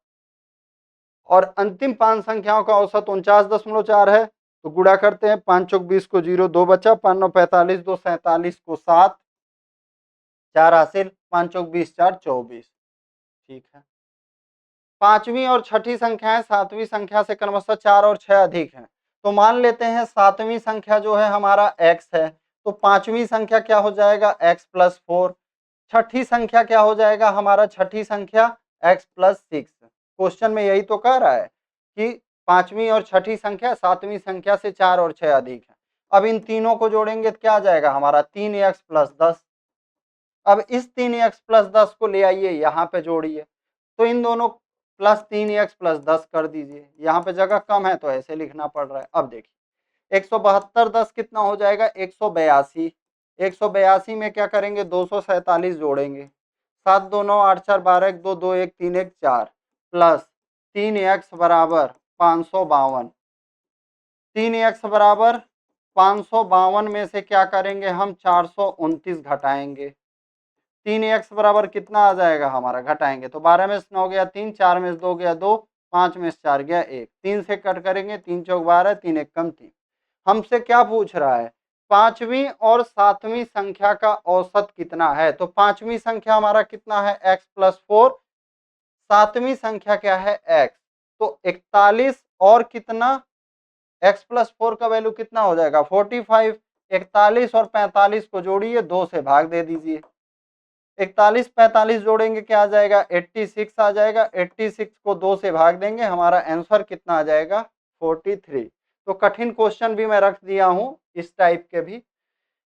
और अंतिम 5 संख्याओं का औसत 49.4 है, तो गुणा करते हैं, 5 चौक 20 को 0, 2 बचा, 5 9 45, 2 47 को 7, 4 हासिल, 5 चौक 20, 4 24। ठीक है, पांचवी और छठी संख्याएं सातवीं संख्या से क्रमशः 4 और 6 अधिक हैं। तो मान लेते हैं सातवीं संख्या जो है हमारा x है, तो पांचवी संख्या क्या हो जाएगा x+4, छठी संख्या क्या हो जाएगा हमारा, छठी संख्या x+6। क्वेश्चन में यही तो कह रहा है कि पांचवी और छठी संख्या सातवीं संख्या से 4 और 6 अधिक है। अब इन तीनों को जोड़ेंगे तो क्या आ जाएगा हमारा 3x+10। अब इस 3x+10 को ले आइए यहाँ पे जोड़िए, तो इन दोनों +3x+10 कर दीजिए, यहाँ पे जगह कम है तो ऐसे लिखना पड़ रहा है। अब देखिए 172 10 कितना हो जाएगा 182। 182 में क्या करेंगे 247 जोड़ेंगे, 7 2 9 8 4 12 1 2 2 1 3 1 4 प्लस 3x बराबर 552। 3x बराबर 552 में से क्या करेंगे हम 429 घटाएंगे। 3x बराबर कितना आ जाएगा हमारा, घटाएंगे तो 12 में से 9 गया 3, 4 में से 2 गया 2, 5 में से 4 गया 1, 3 से कट करेंगे, 3 चौक 12, 3 1 कम 3। हमसे क्या पूछ रहा है, पांचवी और सातवीं संख्या का औसत कितना है। तो पांचवी संख्या हमारा कितना है x+4, सातवीं संख्या क्या है x, तो 41 और कितना x+4 का वैल्यू कितना हो जाएगा 45। 41 और 45 को जोड़िए, 2 से भाग दे दीजिए, 41 45 जोड़ेंगे क्या आ जाएगा 86 आ जाएगा। 86 को 2 से भाग देंगे, हमारा आंसर कितना आ जाएगा 43। तो कठिन क्वेश्चन भी मैं रख दिया हूं इस टाइप के भी।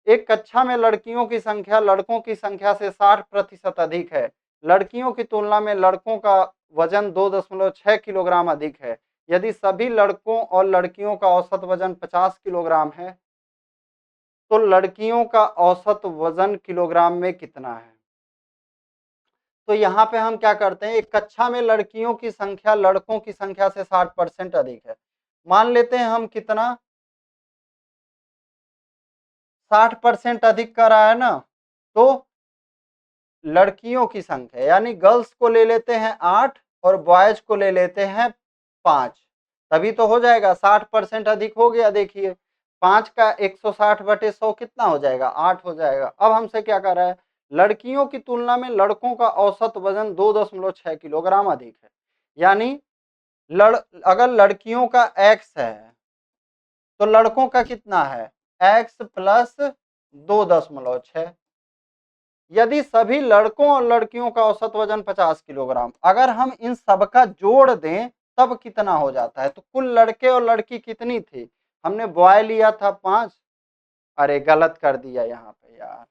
एक कक्षा में लड़कियों की संख्या लड़कों की संख्या से 60% अधिक है। लड़कियों की तुलना में लड़कों का वजन 2.6 किलोग्राम अधिक है। यदि सभी लड़कों और लड़कियों का औसत वजन 50 किलोग्राम है तो लड़कियों का औसत वजन किलोग्राम में कितना है। तो यहाँ पे हम क्या करते हैं, एक कक्षा में लड़कियों की संख्या लड़कों की संख्या से 60% अधिक है। मान लेते हैं हम कितना, 60% अधिक कर रहा है ना, तो लड़कियों की संख्या यानी गर्ल्स को ले लेते हैं 8 और बॉयज को ले लेते हैं 5, तभी तो हो जाएगा। 60% अधिक हो गया, देखिए 5 का 160/100 कितना हो जाएगा, 8 हो जाएगा। अब हमसे क्या कर रहा है, लड़कियों की तुलना में लड़कों का औसत वजन 2.6 किलोग्राम अधिक है। यानी अगर लड़कियों का x है तो लड़कों का कितना है, x प्लस 2.6। यदि सभी लड़कों और लड़कियों का औसत वजन 50 किलोग्राम, अगर हम इन सबका जोड़ दें तब कितना हो जाता है, तो कुल लड़के और लड़की कितनी थी, हमने बॉय लिया था 5, अरे गलत कर दिया यहाँ पे यार,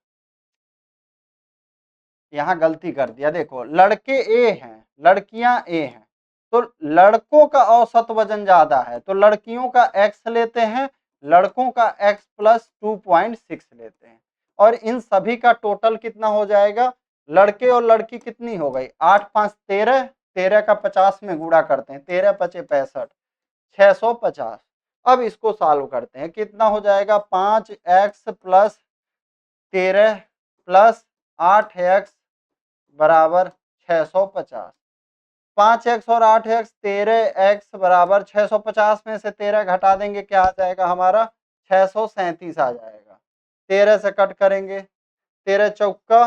यहाँ गलती कर दिया। देखो लड़के ए हैं, लड़कियां ए हैं, तो लड़कों का औसत वजन ज्यादा है तो लड़कियों का x लेते हैं, लड़कों का x प्लस 2.6 लेते हैं, और इन सभी का टोटल कितना हो जाएगा, लड़के और लड़की कितनी हो गई, 8 5 13, 13 का 50 में गुणा करते हैं, 13 पचे 65, 650। अब इसको सॉल्व करते हैं, कितना हो जाएगा, 5x प्लस 13 प्लस 8x बराबर 650। 5x और 8x, 13x बराबर 650 में से 13 घटा देंगे, क्या आ जाएगा हमारा, 637 आ जाएगा। 13 से कट करेंगे, 13 चौका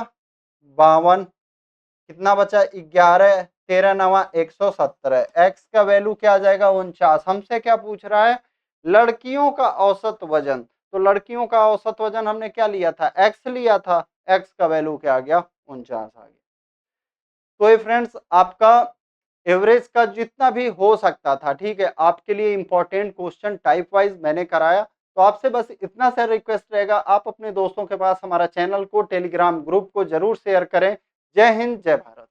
52, कितना बचा 11, 13 नवा 117, x का वैल्यू क्या आ जाएगा 49। हमसे क्या पूछ रहा है, लड़कियों का औसत वजन, तो लड़कियों का औसत वजन हमने क्या लिया था, x लिया था, x का वैल्यू क्या आ गया 49 आ गया। तो ये फ्रेंड्स आपका एवरेज का जितना भी हो सकता था, ठीक है, आपके लिए इंपॉर्टेंट क्वेश्चन टाइप वाइज मैंने कराया। तो आपसे बस इतना सा रिक्वेस्ट रहेगा, आप अपने दोस्तों के पास हमारा चैनल को, टेलीग्राम ग्रुप को जरूर शेयर करें। जय हिंद, जय भारत।